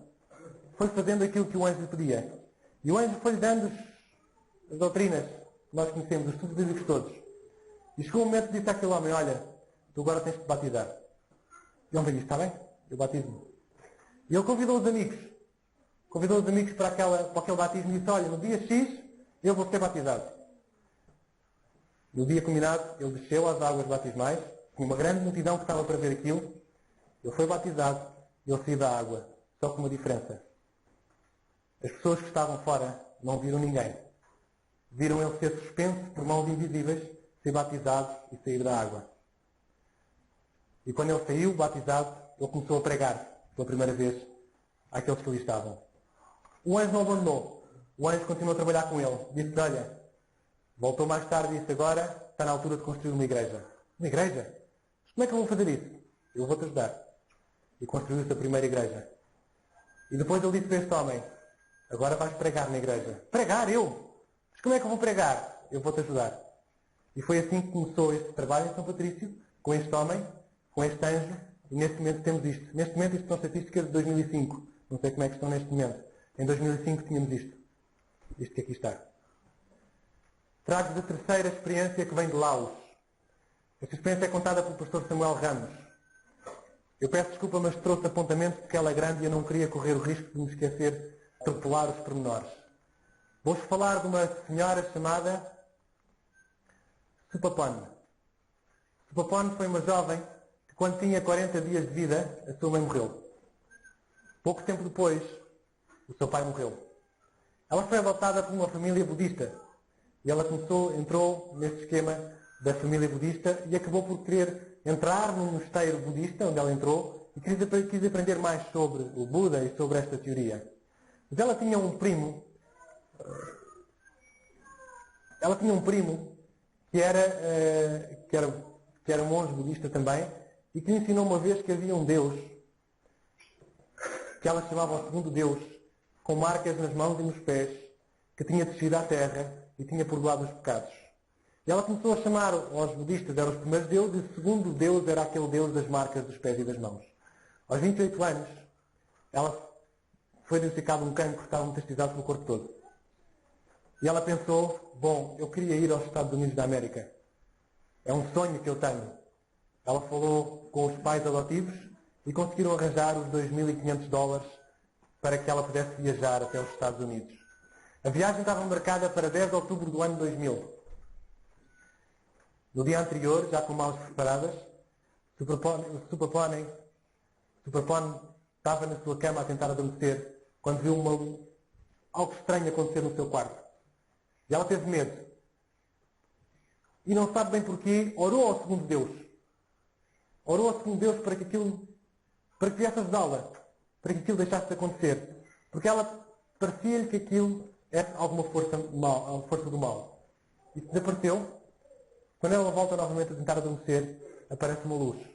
Foi fazendo aquilo que o anjo lhe pedia. E o anjo foi-lhe dando as doutrinas que nós conhecemos, os estudos bíblicos todos. E chegou um momento que disse àquele homem: olha, tu agora tens de te batizar. E o homem disse: está bem, eu batizo-me. E ele convidou os amigos. Convidou os amigos para aquele batismo e disse: olha, no dia X eu vou ser batizado. No dia combinado, ele desceu às águas batismais. Tinha uma grande multidão que estava para ver aquilo. Ele foi batizado e ele saiu da água. Só com uma diferença. As pessoas que estavam fora não viram ninguém. Viram ele ser suspenso por mãos invisíveis, ser batizado e sair da água. E quando ele saiu, batizado, ele começou a pregar pela primeira vez àqueles que ali estavam. O anjo não abandonou. O anjo continuou a trabalhar com ele. Disse: olha, voltou mais tarde e disse: agora está na altura de construir uma igreja. Uma igreja? Mas como é que eu vou fazer isso? Eu vou-te ajudar. E construiu-se a primeira igreja. E depois ele disse para este homem: agora vais pregar na igreja. Pregar? Eu? Mas como é que eu vou pregar? Eu vou-te ajudar. E foi assim que começou este trabalho em São Patrício, com este homem, com este anjo, e neste momento temos isto. Neste momento isto são estatísticas de 2005. Não sei como é que estão neste momento. Em 2005 tínhamos isto. Isto que aqui está. Trago-vos a terceira experiência que vem de Laos. Esta experiência é contada pelo pastor Samuel Ramos. Eu peço desculpa, mas trouxe apontamentos porque ela é grande e eu não queria correr o risco de me esquecer de atropelar os pormenores. Vou-vos falar de uma senhora chamada Supapone. Supapone foi uma jovem que, quando tinha 40 dias de vida, a sua mãe morreu. Pouco tempo depois, o seu pai morreu. Ela foi adotada por uma família budista. E ela entrou neste esquema da família budista e acabou por querer entrar num mosteiro budista, onde ela entrou, e quis aprender mais sobre o Buda e sobre esta teoria. Mas ela tinha um primo que era um monge budista também, e que lhe ensinou uma vez que havia um Deus, que ela chamava o segundo Deus, com marcas nas mãos e nos pés, que tinha descido à terra e tinha perdoado os pecados. E ela começou a chamar aos budistas, eram os primeiros deuses, e o segundo Deus era aquele Deus das marcas dos pés e das mãos. Aos 28 anos, ela foi diagnosticada um cancro que estava metastizado pelo corpo todo. E ela pensou: bom, eu queria ir aos Estados Unidos da América. É um sonho que eu tenho. Ela falou com os pais adotivos e conseguiram arranjar os $2.500 para que ela pudesse viajar até os Estados Unidos. A viagem estava marcada para 10 de outubro do ano 2000. No dia anterior, já com malas preparadas, Supapone estava na sua cama a tentar adormecer quando viu algo estranho acontecer no seu quarto. E ela teve medo. E não sabe bem porquê, orou ao segundo Deus. Orou ao segundo Deus para que viesse ajudá-la, para que aquilo deixasse de acontecer. Porque ela parecia-lhe que aquilo era alguma força do mal. E desapareceu. Quando ela volta novamente a tentar adormecer, aparece uma luz.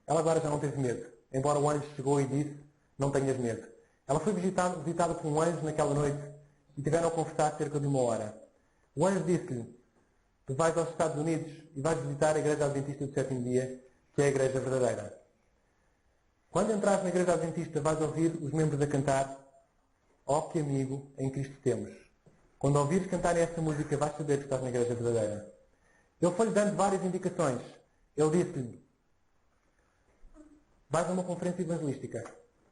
Ela agora já não teve medo. Embora o anjo chegou e disse: não tenhas medo. Ela foi visitada por um anjo naquela noite e tiveram a conversar cerca de 1 hora. O anjo disse-lhe: tu vais aos Estados Unidos e vais visitar a Igreja Adventista do Sétimo Dia, que é a Igreja verdadeira. Quando entrares na Igreja Adventista, vais ouvir os membros a cantar: Ó que amigo em Cristo temos. Quando ouvires cantarem essa música, vais saber que estás na igreja verdadeira. Ele foi-lhe dando várias indicações. Ele disse-lhe, vais a uma conferência evangelística,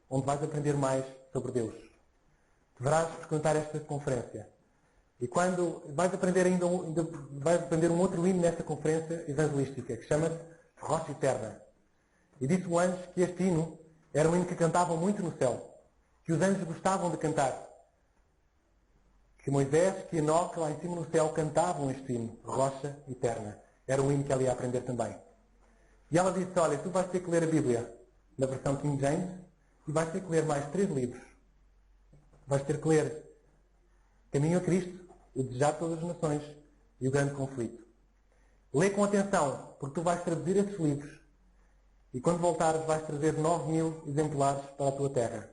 onde vais aprender mais sobre Deus. Deverás frequentar esta conferência. E quando vais aprender vais aprender um outro hino nesta conferência evangelística, que chama-se Rocha Eterna. E disse o anjo que este hino era um hino que cantavam muito no céu, que os anjos gostavam de cantar. Que Moisés, que Enoque, lá em cima no céu, cantavam este hino, Rocha Eterna. Era um hino que ela ia aprender também. E ela disse, olha, tu vais ter que ler a Bíblia na versão King James e vais ter que ler mais 3 livros. Vais ter que ler Caminho a Cristo, O Desejar de Todas as Nações e O Grande Conflito. Lê com atenção, porque tu vais traduzir esses livros e quando voltares vais trazer 9.000 exemplares para a tua terra.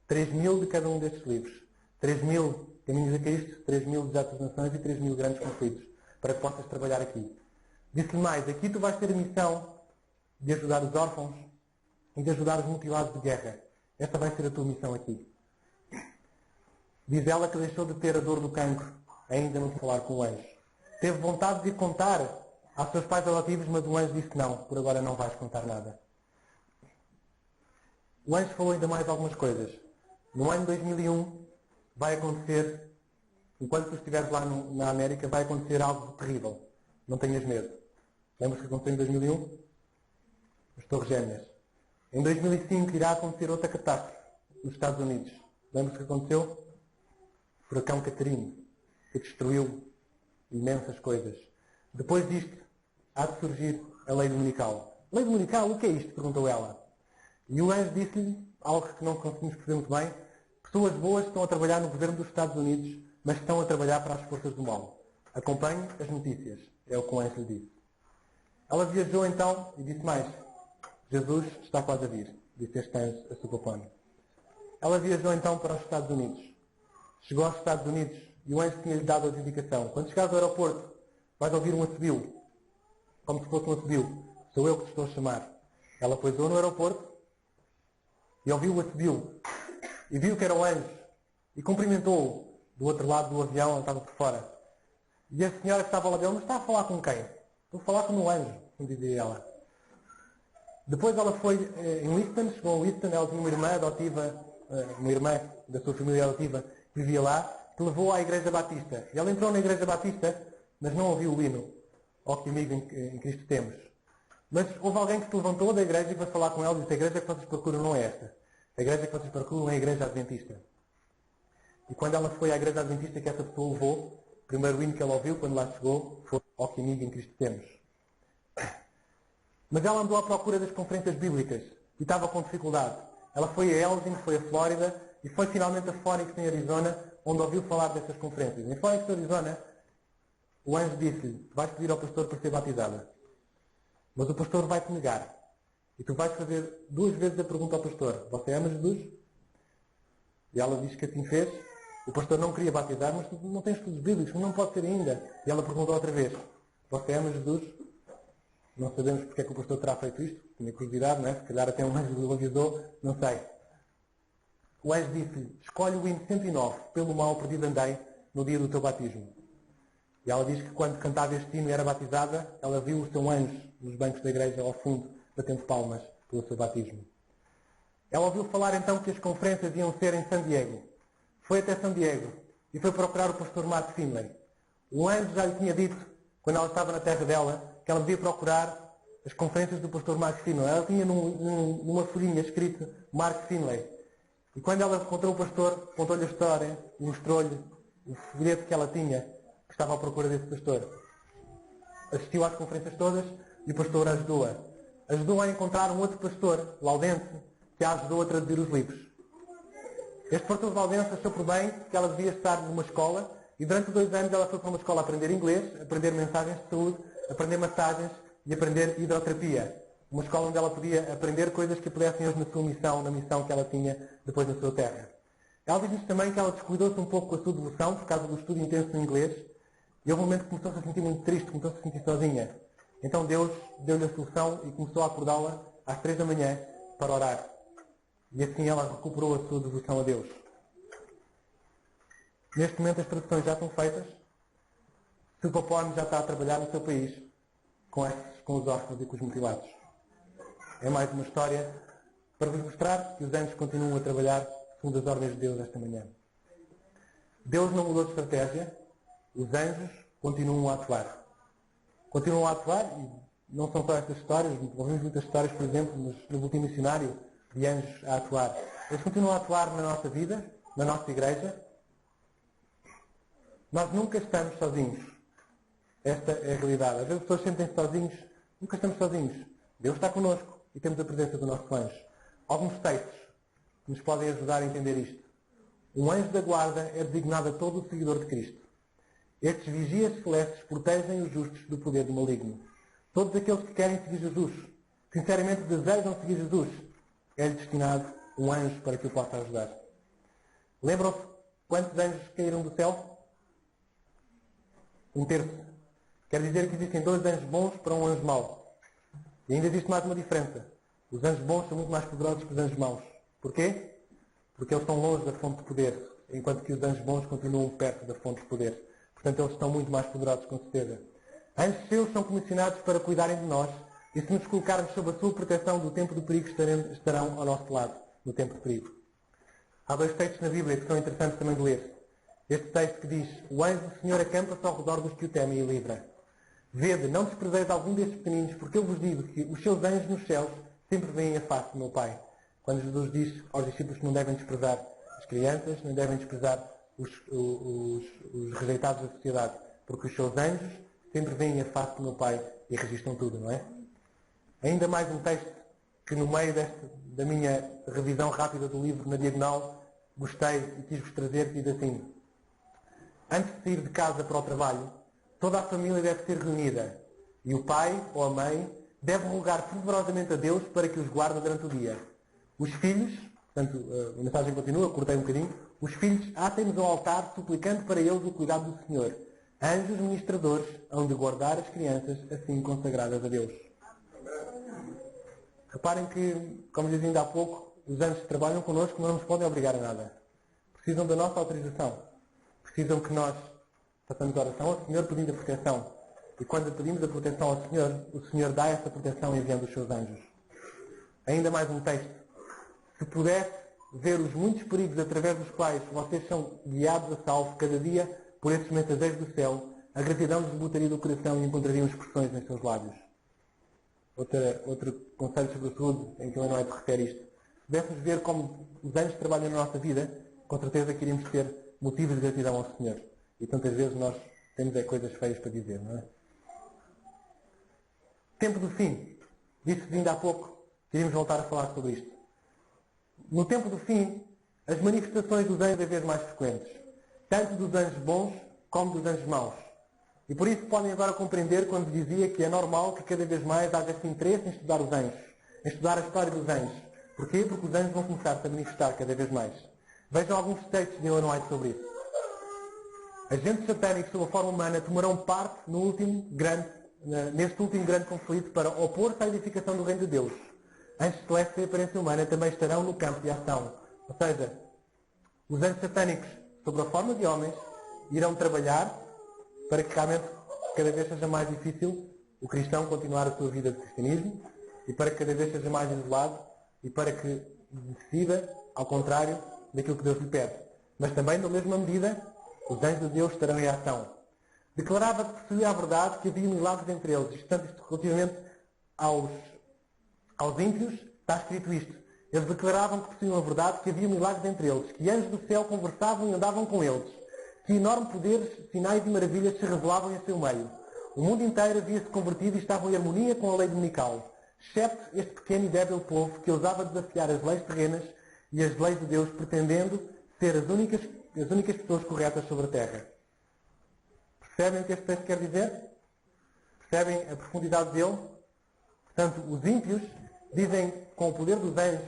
3.000 de cada um destes livros. 3.000 Caminhos a Cristo, 3.000 Desejar de Todas as Nações e 3.000 Grandes Conflitos, para que possas trabalhar aqui. Disse-lhe mais, aqui tu vais ter a missão de ajudar os órfãos e de ajudar os mutilados de guerra. Essa vai ser a tua missão aqui. Diz ela que deixou de ter a dor do cancro, ainda não falar com o anjo. Teve vontade de contar aos seus pais adotivos, mas o anjo disse não, por agora não vais contar nada. O anjo falou ainda mais algumas coisas. No ano 2001 vai acontecer, enquanto tu estiveres lá na América, vai acontecer algo terrível. Não tenhas medo. Lembras que aconteceu em 2001? As Torres Gêmeas. Em 2005 irá acontecer outra catástrofe nos Estados Unidos. Lembras que aconteceu? O furacão Katrina, que destruiu imensas coisas. Depois disto, há de surgir a lei dominical. Lei dominical? O que é isto? Perguntou ela. E o anjo disse-lhe algo que não conseguimos perceber muito bem. Pessoas boas estão a trabalhar no governo dos Estados Unidos, mas estão a trabalhar para as forças do mal. Acompanhe as notícias. É o que o anjo lhe disse. Ela viajou então e disse mais. Jesus está quase a vir, disse este anjo a seu plano. Ela viajou então para os Estados Unidos. Chegou aos Estados Unidos e o anjo tinha-lhe dado a indicação. Quando chegares ao aeroporto, vais ouvir um assobio. Como se fosse um assobio. Sou eu que te estou a chamar. Ela pousou no aeroporto e ouviu o assobio. E viu que era o anjo. E cumprimentou-o. Do outro lado do avião, ela estava por fora. E a senhora que estava lá dele, mas está a falar com quem? Estou a falar com o anjo, como dizia ela. Depois ela foi em Wheaton, chegou a Wheaton, ela tinha uma irmã adotiva, uma irmã da sua família adotiva, que vivia lá, que levou à Igreja Batista. E ela entrou na Igreja Batista, mas não ouviu o hino, ó que amigo em Cristo temos. Mas houve alguém que se levantou da igreja e foi falar com ela e disse, a igreja que vocês procuram não é esta. A igreja que vocês procuram é a Igreja Adventista. E quando ela foi à Igreja Adventista que essa pessoa levou, o primeiro hino que ela ouviu quando lá chegou foi ó que amigo em Cristo temos. Mas ela andou à procura das conferências bíblicas e estava com dificuldade. Ela foi a Elgin, foi a Flórida e foi finalmente a Phoenix, em Arizona, onde ouviu falar dessas conferências. Em Phoenix, Arizona, o anjo disse-lhe, vais pedir ao pastor para ser batizada. Mas o pastor vai-te negar. E tu vais fazer 2 vezes a pergunta ao pastor, você ama Jesus? E ela diz que assim fez. O pastor não queria batizar, mas tu não tens estudos bíblicos, não pode ser ainda. E ela perguntou outra vez, você ama Jesus? Não sabemos porque é que o pastor terá feito isto. Tinha curiosidade, não é? Se calhar até um anjo o avisou, não sei. O anjo disse-lhe, escolhe o hino 109, pelo mal perdido andei, no dia do teu batismo. E ela diz que quando cantava este hino e era batizada, ela viu o seu anjo nos bancos da igreja ao fundo, batendo palmas pelo seu batismo. Ela ouviu falar então que as conferências iam ser em San Diego. Foi até San Diego e foi procurar o pastor Mark Finley. O anjo já lhe tinha dito, quando ela estava na terra dela, que ela devia procurar as conferências do pastor Mark Finley. Ela tinha numa folhinha escrito Mark Finley. E quando ela encontrou o pastor, contou-lhe a história e mostrou-lhe o folheto que ela tinha, que estava à procura desse pastor. Assistiu às conferências todas e o pastor ajudou-a. Ajudou-a a encontrar um outro pastor, Laudense, que a ajudou a traduzir os livros. Este pastor Laudense achou por bem que ela devia estar numa escola e durante 2 anos ela foi para uma escola aprender inglês, aprender mensagens de saúde, aprender massagens e aprender hidroterapia. Uma escola onde ela podia aprender coisas que pudessem hoje na sua missão, na missão que ela tinha depois na sua terra. Ela diz-nos também que ela descuidou-se um pouco com a sua devoção por causa do estudo intenso no inglês e houve um momento que começou-se a sentir muito triste, começou-se a sentir sozinha. Então Deus deu-lhe a solução e começou a acordá-la às 3 da manhã para orar. E assim ela recuperou a sua devoção a Deus. Neste momento as traduções já estão feitas. Se o Papone já está a trabalhar no seu país com os órfãos e com os mutilados. É mais uma história para vos mostrar que os anjos continuam a trabalhar segundo as ordens de Deus esta manhã. Deus não mudou de estratégia, os anjos continuam a atuar. Continuam a atuar e não são só estas histórias, ouvimos muitas histórias, por exemplo, no boletim missionário, de anjos a atuar. Eles continuam a atuar na nossa vida, na nossa igreja. Nós nunca estamos sozinhos. Esta é a realidade. Às vezes as pessoas sentem-se sozinhos. Nunca estamos sozinhos. Deus está connosco e temos a presença do nosso anjo. Alguns textos que nos podem ajudar a entender isto. Um anjo da guarda é designado a todo o seguidor de Cristo. Estes vigias celestes protegem os justos do poder do maligno. Todos aqueles que querem seguir Jesus, sinceramente desejam seguir Jesus, é-lhe destinado um anjo para que o possa ajudar. Lembram-se quantos anjos caíram do céu? 1/3. Quer dizer que existem 2 anjos bons para um anjo mau. E ainda existe mais uma diferença. Os anjos bons são muito mais poderosos que os anjos maus. Porquê? Porque eles estão longe da fonte de poder, enquanto que os anjos bons continuam perto da fonte de poder. Portanto, eles estão muito mais poderosos, com certeza. Anjos seus são comissionados para cuidarem de nós, e se nos colocarmos sob a sua proteção do tempo do perigo, estarão ao nosso lado, no tempo de perigo. Há 2 textos na Bíblia que são interessantes também de ler. Este texto que diz: o anjo do Senhor acampa-se ao redor dos que o temem e livra. Vede, não desprezeis algum destes pequeninos, porque eu vos digo que os seus anjos nos céus sempre veem a face do meu Pai. Quando Jesus diz aos discípulos que não devem desprezar as crianças, não devem desprezar os rejeitados da sociedade, porque os seus anjos sempre veem a face do meu Pai e registram tudo, não é? Ainda mais um texto que no meio da minha revisão rápida do livro, na diagonal, gostei e quis-vos trazer, que diz assim: antes de sair de casa para o trabalho, toda a família deve ser reunida e o pai ou a mãe deve rogar fervorosamente a Deus para que os guarde durante o dia. Os filhos, portanto, a mensagem continua, cortei um bocadinho, os filhos atem-nos ao altar suplicando para eles o cuidado do Senhor. Anjos ministradores hão de guardar as crianças assim consagradas a Deus. Reparem que, como dizia ainda há pouco, os anjos trabalham connosco, mas não nos podem obrigar a nada. Precisam da nossa autorização. Precisam que nós façamos oração ao Senhor pedindo a proteção. E quando pedimos a proteção ao Senhor, o Senhor dá essa proteção enviando os seus anjos. Ainda mais um texto. Se pudesse ver os muitos perigos através dos quais vocês são guiados a salvo cada dia por esses mensageiros do céu, a gratidão lhes botaria do coração e encontrariam expressões em seus lábios. Outro conselho sobre a saúde em que ele não é de refere isto. Se pudéssemos ver como os anjos trabalham na nossa vida, com certeza que iríamos ter motivos de gratidão ao Senhor. E tantas vezes nós temos coisas feias para dizer, não é? Tempo do fim. Disse-vos ainda há pouco que iríamos voltar a falar sobre isto. No tempo do fim, as manifestações dos anjos são cada vez mais frequentes. Tanto dos anjos bons como dos anjos maus. E por isso podem agora compreender quando dizia que é normal que cada vez mais haja esse interesse em estudar os anjos. Em estudar a história dos anjos. Porquê? Porque os anjos vão começar-se a manifestar cada vez mais. Vejam alguns textos de Ellen White sobre isso. Agentes satânicos sob a forma humana tomarão parte neste último grande conflito para opor-se à edificação do reino de Deus. Anjos celestes em aparência humana também estarão no campo de ação. Ou seja, os anjos satânicos, sob a forma de homens, irão trabalhar para que realmente cada vez seja mais difícil o cristão continuar a sua vida de cristianismo e para que cada vez seja mais isolado e para que decida ao contrário daquilo que Deus lhe pede. Mas também, na mesma medida, os anjos de Deus estarão em ação. Declarava que possuía a verdade, que havia milagres entre eles. Isto relativamente aos ímpios, está escrito isto. Eles declaravam que possuíam a verdade, que havia milagres entre eles, que anjos do céu conversavam e andavam com eles, que enormes poderes, sinais e maravilhas se revelavam em seu meio. O mundo inteiro havia-se convertido e estava em harmonia com a lei dominical, excepto este pequeno e débil povo que ousava desafiar as leis terrenas e as leis de Deus, pretendendo ser as únicas pessoas corretas sobre a terra. Percebem o que este texto quer dizer? Percebem a profundidade dele? Portanto, os ímpios dizem, com o poder dos anjos,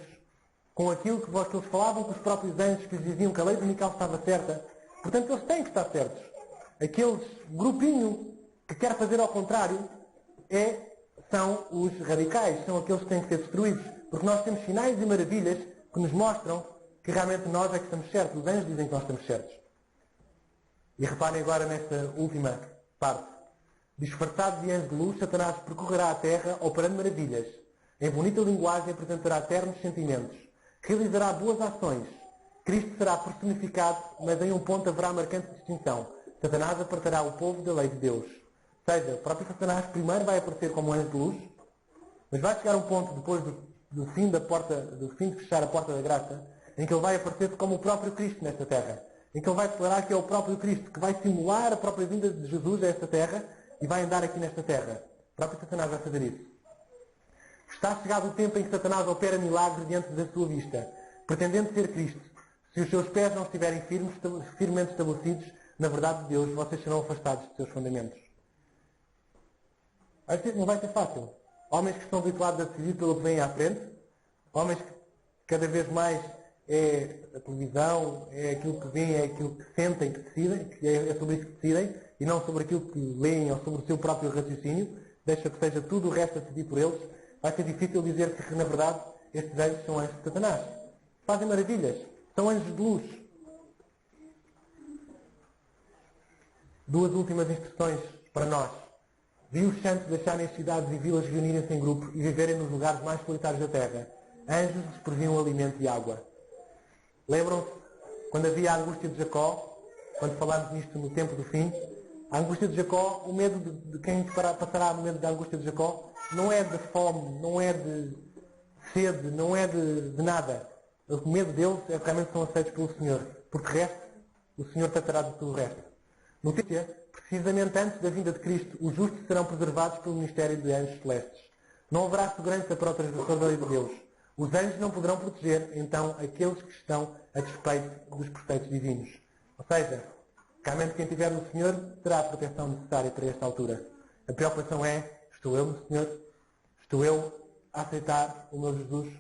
com aquilo que eles falavam com os próprios anjos, que lhes diziam que a lei dominical estava certa, portanto, eles têm que estar certos. Aquele grupinho que quer fazer ao contrário são os radicais, são aqueles que têm que ser destruídos, porque nós temos sinais e maravilhas que nos mostram que realmente nós é que estamos certos. Os anjos dizem que nós estamos certos. E reparem agora nesta última parte. Disfarçado de anjo de luz, Satanás percorrerá a terra operando maravilhas. Em bonita linguagem apresentará ternos sentimentos. Realizará boas ações. Cristo será personificado, mas em um ponto haverá marcante distinção. Satanás apartará o povo da lei de Deus. Ou seja, o próprio Satanás primeiro vai aparecer como anjo de luz, mas vai chegar um ponto depois do fim de fechar a porta da graça, em que ele vai aparecer como o próprio Cristo nesta terra. Em que ele vai declarar que é o próprio Cristo, que vai simular a própria vinda de Jesus a esta terra e vai andar aqui nesta terra. O próprio Satanás vai fazer isso. Está chegado o tempo em que Satanás opera milagres diante da sua vista, pretendendo ser Cristo. Se os seus pés não estiverem firmemente estabelecidos na verdade de Deus, vocês serão afastados dos seus fundamentos. Não vai ser fácil. Homens que estão habituados a decidir pelo que vem à frente, homens que cada vez mais é a televisão, é aquilo que vêm, é aquilo que sentem, que decidem, que é sobre isso que decidem, e não sobre aquilo que leem ou sobre o seu próprio raciocínio, deixa que seja tudo o resto a decidir por eles, vai ser difícil dizer que, na verdade, estes anjos são anjos de Satanás. Fazem maravilhas. São anjos de luz. Duas últimas instruções para nós. Vi os santos deixarem as cidades e vilas reunirem-se em grupo e viverem nos lugares mais solitários da terra. Anjos lhes proviam alimento e água. Lembram-se quando havia a angústia de Jacó, quando falámos nisto no tempo do fim? A angústia de Jacó, o medo de quem passará o medo da angústia de Jacó, não é de fome, não é de sede, não é de nada. O medo deles é que realmente são aceitos pelo Senhor, porque o resto, o Senhor tratará de tudo o resto. Notícia, precisamente antes da vinda de Cristo, os justos serão preservados pelo ministério de anjos celestes. Não haverá segurança para o transgressor da lei de Deus. Os anjos não poderão proteger, então, aqueles que estão a despeito dos preceitos divinos. Ou seja, realmente quem tiver no Senhor terá a proteção necessária para esta altura. A preocupação é, estou eu no Senhor? Estou eu a aceitar o meu Jesus?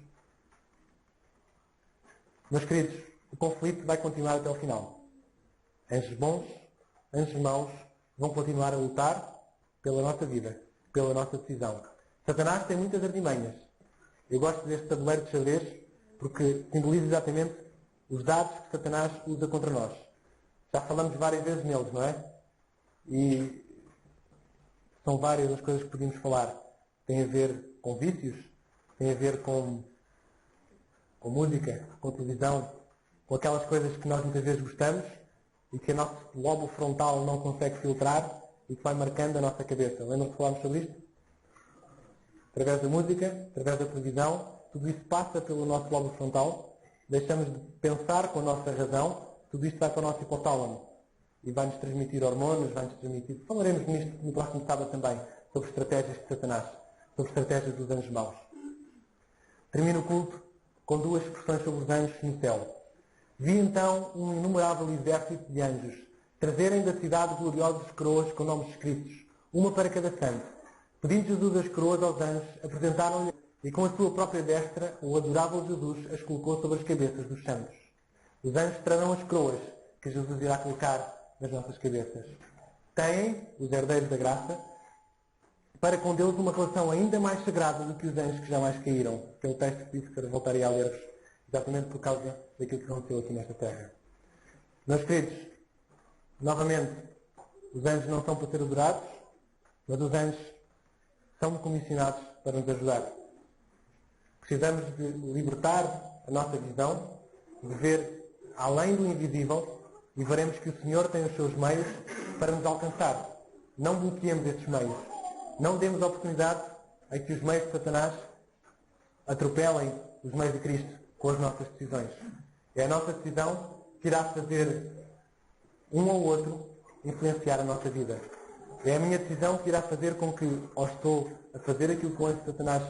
Meus queridos, o conflito vai continuar até o final. Anjos bons, anjos maus, vão continuar a lutar pela nossa vida, pela nossa decisão. Satanás tem muitas artimanhas. Eu gosto deste tabuleiro de xadrez porque simboliza exatamente os dados que Satanás usa contra nós. Já falamos várias vezes neles, não é? E são várias as coisas que podemos falar. Tem a ver com vícios, tem a ver com música, com televisão, com aquelas coisas que nós muitas vezes gostamos e que o nosso lobo frontal não consegue filtrar e que vai marcando a nossa cabeça. Lembram-se que falámos sobre isto? Através da música, através da televisão, tudo isso passa pelo nosso lobo frontal, deixamos de pensar com a nossa razão, tudo isto vai para o nosso hipotálamo e vai-nos transmitir hormonas, vai-nos transmitir... Falaremos nisto no próximo sábado também, sobre estratégias de Satanás, sobre estratégias dos anjos maus. Termino o culto com duas expressões sobre os anjos no céu. Vi então um inumerável exército de anjos trazerem da cidade gloriosas coroas com nomes escritos, uma para cada santo. Pedindo Jesus as coroas aos anjos, apresentaram-lhe e com a sua própria destra o adorável Jesus as colocou sobre as cabeças dos santos. Os anjos trarão as coroas que Jesus irá colocar nas nossas cabeças. Têm, os herdeiros da graça, para com Deus uma relação ainda mais sagrada do que os anjos que jamais caíram. Que é o texto que disse que voltaria a ler-vos, exatamente por causa daquilo que aconteceu aqui nesta terra. Meus queridos, novamente, os anjos não são para ser adorados, mas os anjos são comissionados para nos ajudar. Precisamos de libertar a nossa visão, de ver além do invisível e veremos que o Senhor tem os seus meios para nos alcançar. Não bloqueemos esses meios. Não demos a oportunidade a que os meios de Satanás atropelem os meios de Cristo com as nossas decisões. É a nossa decisão que irá fazer um ou outro influenciar a nossa vida. É a minha decisão que irá fazer com que ou estou a fazer aquilo que o anjo de Satanás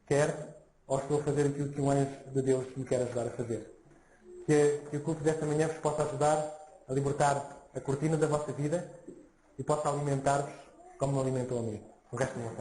quer, ou estou a fazer aquilo que o anjo de Deus me quer ajudar a fazer. Que o culto desta manhã vos possa ajudar a libertar a cortina da vossa vida e possa alimentar-vos como me alimentou a mim. O resto do meu